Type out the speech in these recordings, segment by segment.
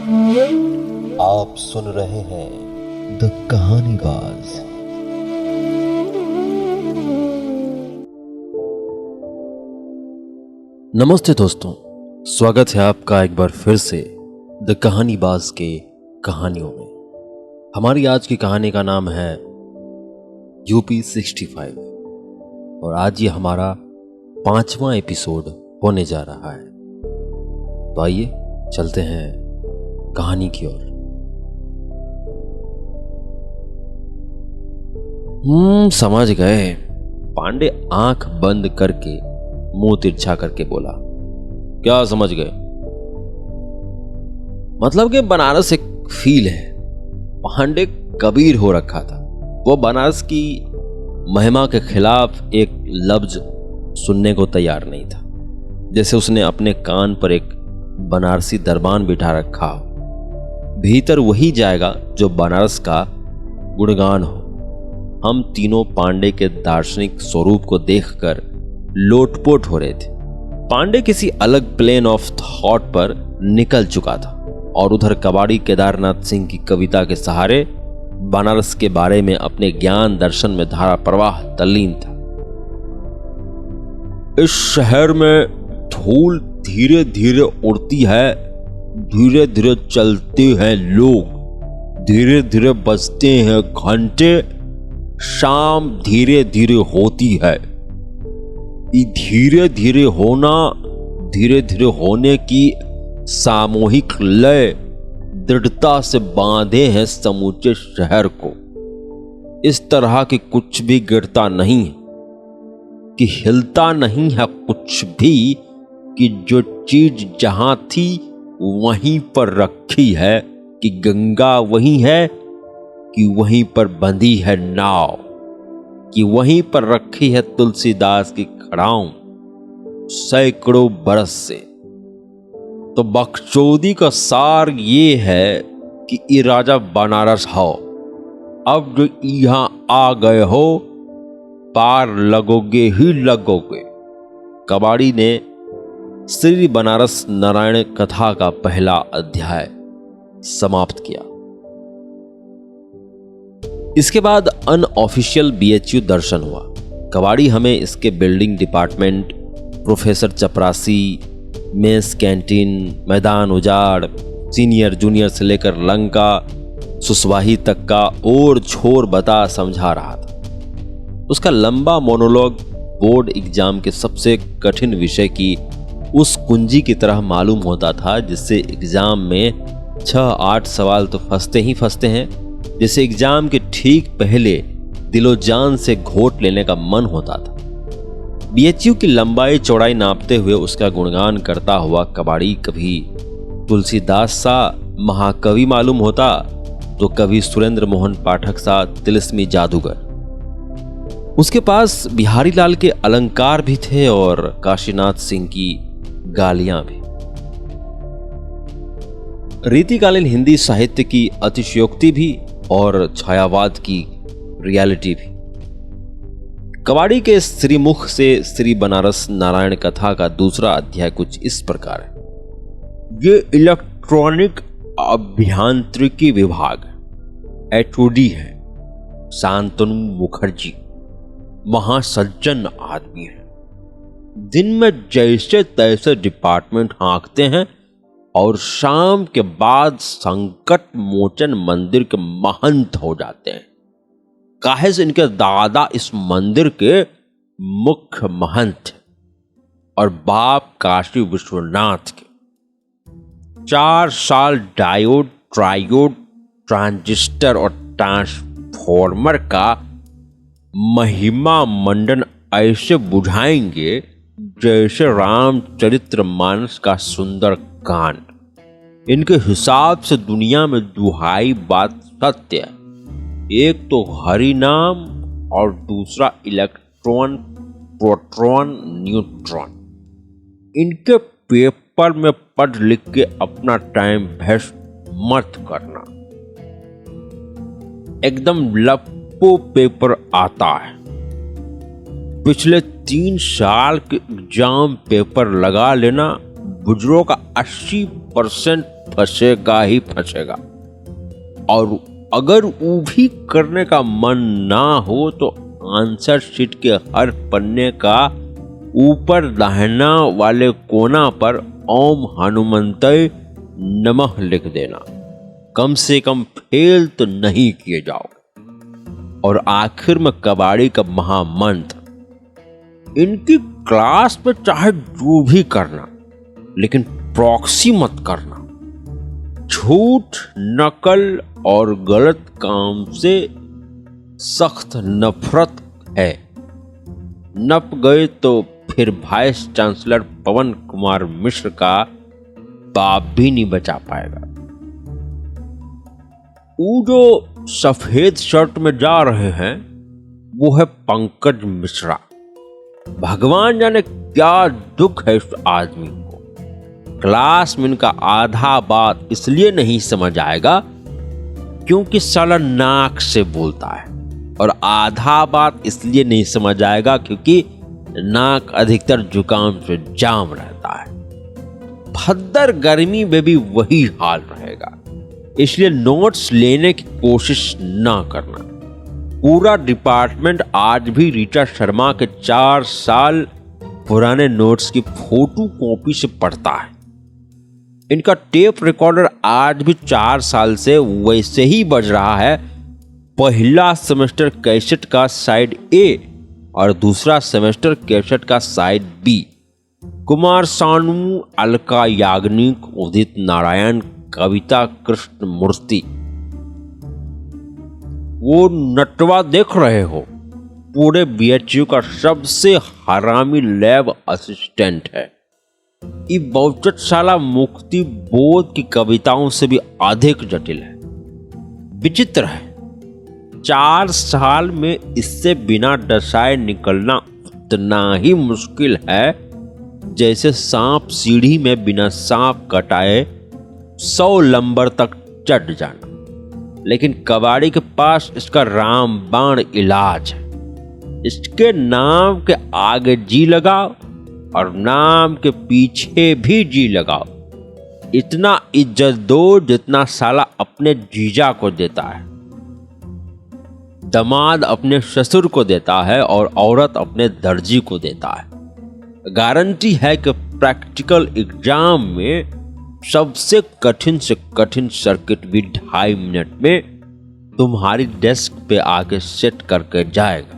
आप सुन रहे हैं द कहानीबाज। नमस्ते दोस्तों, स्वागत है आपका एक बार फिर से द कहानीबाज के कहानियों में। हमारी आज की कहानी का नाम है यूपी 65 और आज ये हमारा 5वां एपिसोड होने जा रहा है। तो आइए चलते हैं कहानी की ओर। समझ गए, पांडे आंख बंद करके मुंह तिरछा करके बोला। क्या समझ गए? मतलब कि बनारस एक फील है। पांडे कबीर हो रखा था। वो बनारस की महिमा के खिलाफ एक लफ्ज सुनने को तैयार नहीं था। जैसे उसने अपने कान पर एक बनारसी दरबान बिठा रखा हो। भीतर वही जाएगा जो बनारस का गुणगान हो। हम तीनों पांडे के दार्शनिक स्वरूप को देखकर लोटपोट हो रहे थे। पांडे किसी अलग प्लेन ऑफ थॉट पर निकल चुका था और उधर कबाड़ी केदारनाथ सिंह की कविता के सहारे बनारस के बारे में अपने ज्ञान दर्शन में धारा प्रवाह तल्लीन था। इस शहर में धूल धीरे धीरे उड़ती है, धीरे धीरे चलते हैं लोग, धीरे धीरे बजते हैं घंटे, शाम धीरे धीरे होती है। धीरे धीरे होना, धीरे धीरे होने की सामूहिक लय दृढ़ता से बांधे हैं समूचे शहर को। इस तरह की कुछ भी गिरता नहीं है, कि हिलता नहीं है कुछ भी, कि जो चीज जहां थी वहीं पर रखी है, कि गंगा वहीं है, कि वहीं पर बंधी है नाव, कि वहीं पर रखी है तुलसीदास की खड़ाऊं सैकड़ों बरस से। तो बकचोदी का सार ये है कि ये राजा बनारस हो। अब जो यहां आ गए हो, पार लगोगे ही लगोगे। कबाड़ी ने श्री बनारस नारायण कथा का पहला अध्याय समाप्त किया। इसके बाद अनऑफिशियल बीएचयू दर्शन हुआ। कबाड़ी हमें इसके बिल्डिंग डिपार्टमेंट, प्रोफेसर चपरासी, मेस कैंटीन, मैदान उजाड़, सीनियर जूनियर से लेकर लंका सुसवाही तक का और छोर बता समझा रहा था। उसका लंबा मोनोलॉग बोर्ड एग्जाम के सबसे कठिन विषय की उस कुंजी की तरह मालूम होता था, जिससे एग्जाम में 6-8 सवाल तो फंसते ही फंसते हैं, जिसे एग्जाम के ठीक पहले दिलो जान से घोट लेने का मन होता था। बीएचयू की लंबाई चौड़ाई नापते हुए उसका गुणगान करता हुआ कबाड़ी कभी तुलसीदास सा महाकवि मालूम होता, तो कभी सुरेंद्र मोहन पाठक सा तिलिस्मी जादूगर। उसके पास बिहारी लाल के अलंकार भी थे और काशीनाथ सिंह की गालियां भी। रीतिकालीन हिंदी साहित्य की अतिशयोक्ति भी और छायावाद की रियलिटी भी। कबाड़ी के श्रीमुख से श्री बनारस नारायण कथा का दूसरा अध्याय कुछ इस प्रकार है। ये इलेक्ट्रॉनिक अभियांत्रिकी विभाग HOD है। शांतनु मुखर्जी महासज्जन आदमी है। दिन में जैसे तैसे डिपार्टमेंट हाँकते हैं और शाम के बाद संकट मोचन मंदिर के महंत हो जाते हैं। काहे से इनके दादा इस मंदिर के मुख्य महंत और बाप काशी विश्वनाथ के। 4 साल डायोड, ट्रायोड, ट्रांजिस्टर और ट्रांसफॉर्मर का महिमा मंडन ऐसे बुझाएंगे जैसे रामचरितमानस का सुंदर कांड। इनके हिसाब से दुनिया में दुहाई बात सत्य है। एक तो हरि नाम और दूसरा इलेक्ट्रॉन, प्रोटॉन, न्यूट्रॉन। इनके पेपर में पढ़ लिख के अपना टाइम वेस्ट मत करना। एकदम लप्पो पेपर आता है। पिछले 3 साल के एग्जाम पेपर लगा लेना, बुजुर्गों का 80% फंसेगा ही फंसेगा। और अगर वो भी करने का मन ना हो तो आंसर शीट के हर पन्ने का ऊपर दाहिना वाले कोना पर ओम हनुमंतय नमः लिख देना। कम से कम फेल तो नहीं किए जाओ। और आखिर में कबाड़ी का महामंत्र, इनकी क्लास में चाहे जो भी करना, लेकिन प्रॉक्सी मत करना। झूठ, नकल और गलत काम से सख्त नफरत है। नप गए तो फिर वाइस चांसलर पवन कुमार मिश्र का बाप भी नहीं बचा पाएगा। वो जो सफेद शर्ट में जा रहे हैं वो है पंकज मिश्रा। भगवान जाने क्या दुख है इस आदमी को। क्लास में इनका आधा बात इसलिए नहीं समझ आएगा क्योंकि साला नाक से बोलता है, और आधा बात इसलिए नहीं समझ आएगा क्योंकि नाक अधिकतर जुकाम से जाम रहता है। भद्दर गर्मी में भी वही हाल रहेगा, इसलिए नोट्स लेने की कोशिश ना करना। पूरा डिपार्टमेंट आज भी रीटा शर्मा के 4 साल पुराने नोट्स की फोटो कॉपी से पढ़ता है। इनका टेप रिकॉर्डर आज भी 4 साल से वैसे ही बज रहा है। पहला सेमेस्टर कैसेट का साइड ए और दूसरा सेमेस्टर कैसेट का साइड बी। कुमार सानू, अलका याग्निक, उदित नारायण, कविता कृष्ण मूर्ति। वो नटवा देख रहे हो, पूरे बीएचयू का सबसे हरामी लैब असिस्टेंट है। ये बहुचट साला मुक्ति बोध की कविताओं से भी अधिक जटिल है। विचित्र है, 4 साल में इससे बिना डसाए निकलना उतना ही मुश्किल है जैसे सांप सीढ़ी में बिना सांप कटाए 100 नंबर तक चढ़ जाना। लेकिन कबाड़ी के पास इसका रामबाण इलाज है। इसके नाम के आगे जी लगाओ और नाम के पीछे भी जी लगाओ। इतना इज्जत दो जितना साला अपने जीजा को देता है, दामाद अपने ससुर को देता है और औरत अपने दर्जी को देता है। गारंटी है कि प्रैक्टिकल एग्जाम में सबसे कठिन से कठिन सर्किट भी 2.5 मिनट में तुम्हारी डेस्क पे आके सेट करके जाएगा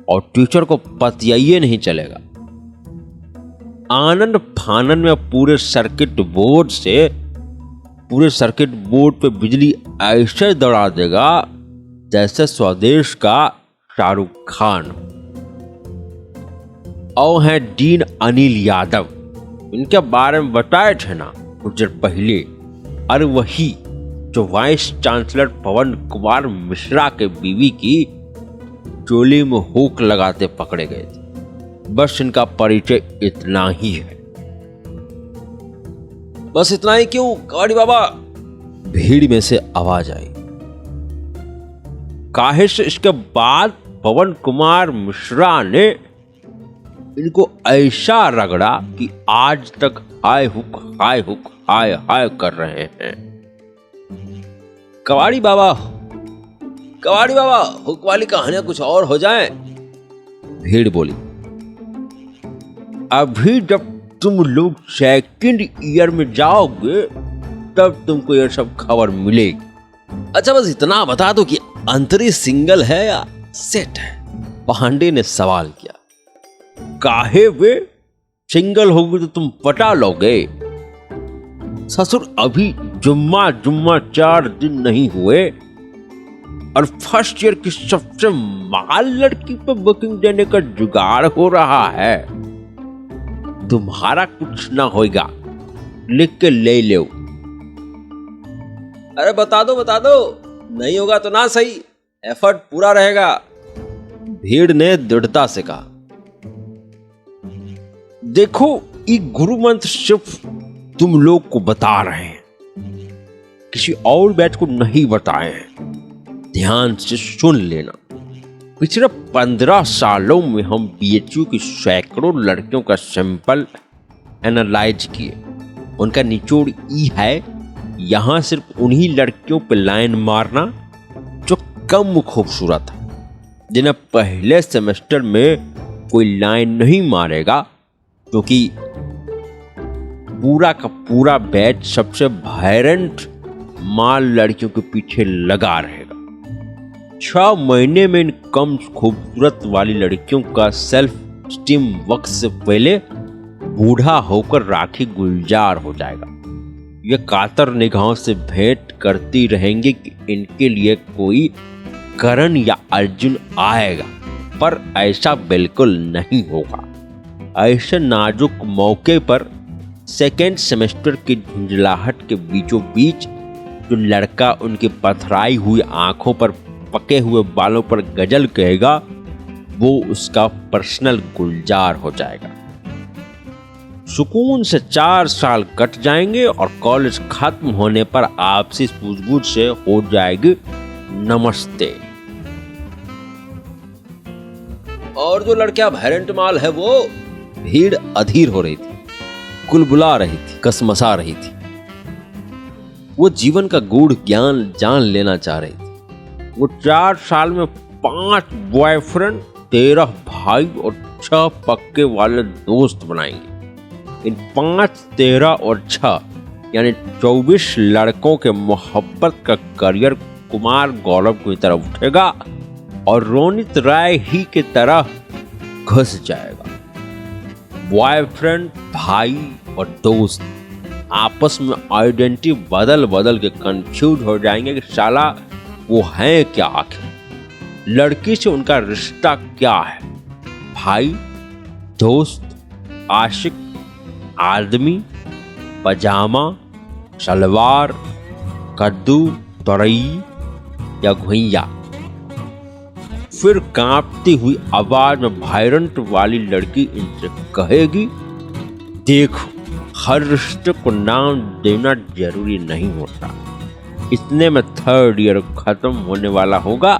और टीचर को पतियाइए नहीं चलेगा। आनंद फानन में पूरे सर्किट बोर्ड पे बिजली ऐसे दौड़ा देगा जैसे स्वदेश का शाहरुख खान। और हैं डीन अनिल यादव, इनके बारे में बताए थे ना कुछ देर पहले। अरे वही जो वाइस चांसलर पवन कुमार मिश्रा के बीवी की चोली में हुक लगाते पकड़े गए थे। बस इनका परिचय इतना ही है। बस इतना ही क्यों कबाड़ी बाबा? भीड़ में से आवाज आई। काहे से इसके बाद पवन कुमार मिश्रा ने इनको ऐसा रगड़ा कि आज तक हाय हुक हाय हाय कर रहे हैं। कबाड़ी बाबा हुक वाली कहानियां कुछ और हो जाएं। भीड़ बोली, अभी जब तुम लोग 2nd ईयर में जाओगे तब तुमको ये सब खबर मिलेगी। अच्छा बस इतना बता दो कि अंतरी सिंगल है या सेट है? पांडे ने सवाल किया। काहे वे सिंगल होगी तो तुम पटा लोगे? ससुर अभी जुम्मा 4 दिन नहीं हुए और फर्स्ट ईयर की सबसे माल लड़की पर बुकिंग देने का जुगाड़ हो रहा है। तुम्हारा कुछ ना होगा, लिख के ले लो। अरे बता दो, नहीं होगा तो ना सही, एफर्ट पूरा रहेगा। भीड़ ने दृढ़ता से कहा। देखो ये गुरु मंत्र सिर्फ तुम लोग को बता रहे हैं, किसी और बैच को नहीं बताए हैं। ध्यान से सुन लेना। पिछले 15 सालों में हम बीएचयू की सैकड़ों लड़कियों का सैंपल एनालाइज किए। उनका निचोड़ ये है यहां सिर्फ उन्हीं लड़कियों पे लाइन मारना जो कम खूबसूरत है, जिन्हें पहले सेमेस्टर में कोई लाइन नहीं मारेगा, क्योंकि पूरा का पूरा बैच सबसे वायलेंट माल लड़कियों के पीछे लगा रहेगा। 6 महीने में इन कम खूबसूरत वाली लड़कियों का सेल्फ स्टीम वक्त से पहले बूढ़ा होकर राखी गुलजार हो जाएगा। ये कातर निगाहों से भेंट करती रहेंगी कि इनके लिए कोई करण या अर्जुन आएगा, पर ऐसा बिल्कुल नहीं होगा। ऐसे नाजुक मौके पर सेकेंड सेमेस्टर की झुंझलाहट के बीचों बीच जो लड़का उनकी पथराई हुई आंखों पर पके हुए बालों पर गजल कहेगा, वो उसका पर्सनल गुलजार हो जाएगा। सुकून से 4 साल कट जाएंगे और कॉलेज खत्म होने पर आपसी सूझबूझ से हो जाएगी नमस्ते। और जो लड़कियां वायलेंट माल है वो भीड़ अधीर हो रही थी, कुलबुला रही थी, कसमसा रही थी। वो जीवन का गूढ़ ज्ञान जान लेना चाह रही थी। वो 4 साल में 5 बॉयफ्रेंड, 13 भाई और 6 पक्के वाले दोस्त बनाएंगे। इन 5, 13 और 6 यानी 24 लड़कों के मोहब्बत का करियर कुमार गौरव की तरफ उठेगा और रोनित राय ही की तरह घुस जाएगा। बॉयफ्रेंड, भाई और दोस्त आपस में आइडेंटिटी बदल बदल के कंफ्यूज हो जाएंगे कि साला वो है क्या, आखिर लड़की से उनका रिश्ता क्या है। भाई, दोस्त, आशिक, आदमी, पजामा, सलवार, कद्दू, तोरई या घुइया। फिर कांपती हुई आवाज में वायलेंट वाली लड़की इनसे कहेगी, देखो हर रिश्ते को नाम देना जरूरी नहीं होता। इतने में 3rd ईयर खत्म होने वाला होगा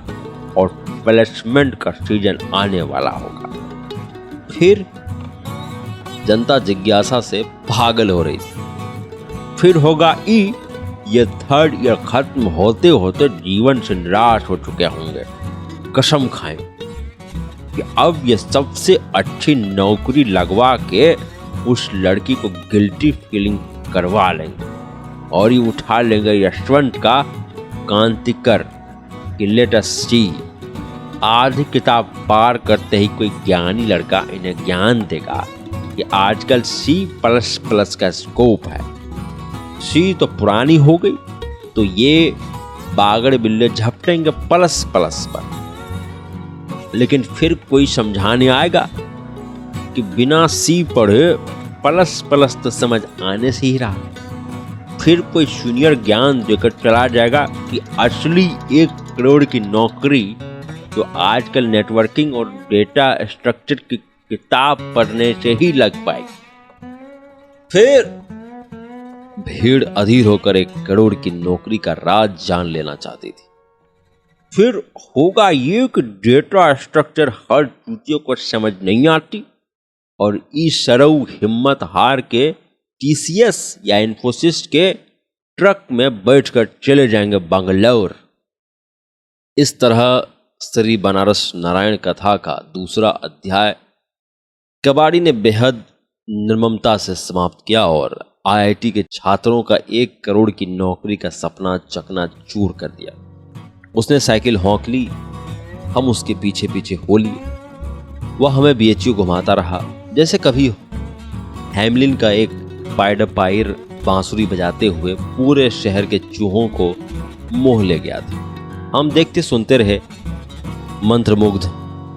और प्लेसमेंट का सीजन आने वाला होगा। फिर जनता जिज्ञासा से पागल हो रही थी। फिर होगा ये 3rd ईयर खत्म होते होते जीवन से निराश हो चुके होंगे। कसम खाएं कि अब ये सबसे अच्छी नौकरी लगवा के उस लड़की को गिल्टी फीलिंग करवा लेंगे और ये उठा लेंगे यशवंत का कांतिकर की लेटेस्ट सी। आधी किताब पार करते ही कोई ज्ञानी लड़का इन्हें ज्ञान देगा कि आजकल C++ का स्कोप है। सी तो पुरानी हो गई, तो ये बागड़ बिल्ले झपटेंगे प्लस पर। लेकिन फिर कोई समझाने आएगा कि बिना सी पढ़े प्लस तो समझ आने से ही रहा। फिर कोई जूनियर ज्ञान देकर चला जाएगा कि असली 1 करोड़ की नौकरी तो आजकल नेटवर्किंग और डेटा स्ट्रक्चर की किताब पढ़ने से ही लग पाएगी। फिर भीड़ अधीर होकर 1 करोड़ की नौकरी का राज जान लेना चाहती थी। फिर होगा ये कि डेटा स्ट्रक्चर हर चूतियों को समझ नहीं आती और इस सरऊ हिम्मत हार के TCS या इन्फोसिस के ट्रक में बैठकर चले जाएंगे बंगलौर। इस तरह श्री बनारस नारायण कथा का दूसरा अध्याय कबाड़ी ने बेहद निर्ममता से समाप्त किया और IIT के छात्रों का 1 करोड़ की नौकरी का सपना चकनाचूर कर दिया। उसने साइकिल हौंक ली, हम उसके पीछे पीछे हो लिए। वह हमें BHU घुमाता रहा जैसे कभी हैमलिन का एक पायडपायर बांसुरी बजाते हुए पूरे शहर के चूहों को मोह ले गया था। हम देखते सुनते रहे, मंत्रमुग्ध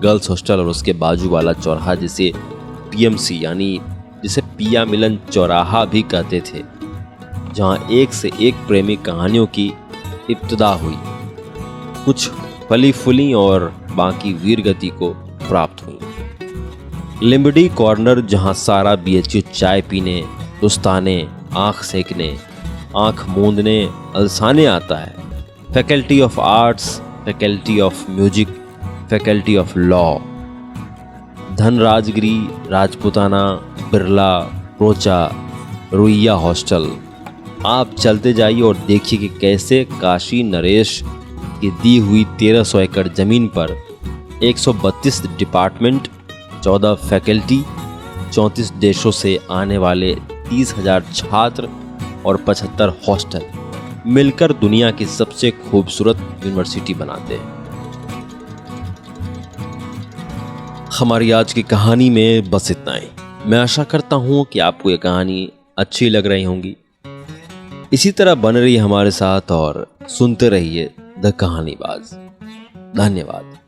गर्ल्स हॉस्टल और उसके बाजू वाला चौराहा जिसे PMC यानी जिसे पिया मिलन चौराहा भी कहते थे, जहां एक से एक प्रेमी कहानियों की इब्तिदा हुई। कुछ फली फूली और बाकी वीर गति को प्राप्त हुई। लिम्बडी कॉर्नर जहां सारा BHU चाय पीने, दोस्ताने, आंख सेकने, आंख मूंदने, अलसाने आता है। Faculty of arts, faculty of music, faculty of law, Dhanrajgiri, Rajputana, Birla, Rocha, Ruia hostel, आप चलते जाइए और देखिए कि कैसे काशी नरेश की दी हुई 1300 एकड़ जमीन पर 132 डिपार्टमेंट, 14 फैकल्टी, 34 देशों से आने वाले 30,000 छात्र और 75 हॉस्टल मिलकर दुनिया की सबसे खूबसूरत यूनिवर्सिटी बनाते हैं। हमारी आज की कहानी में बस इतना ही। मैं आशा करता हूं कि आपको ये कहानी अच्छी लग रही होंगी। इसी तरह बन रही हमारे साथ और सुनते रहिए द कहानीबाज। धन्यवाद।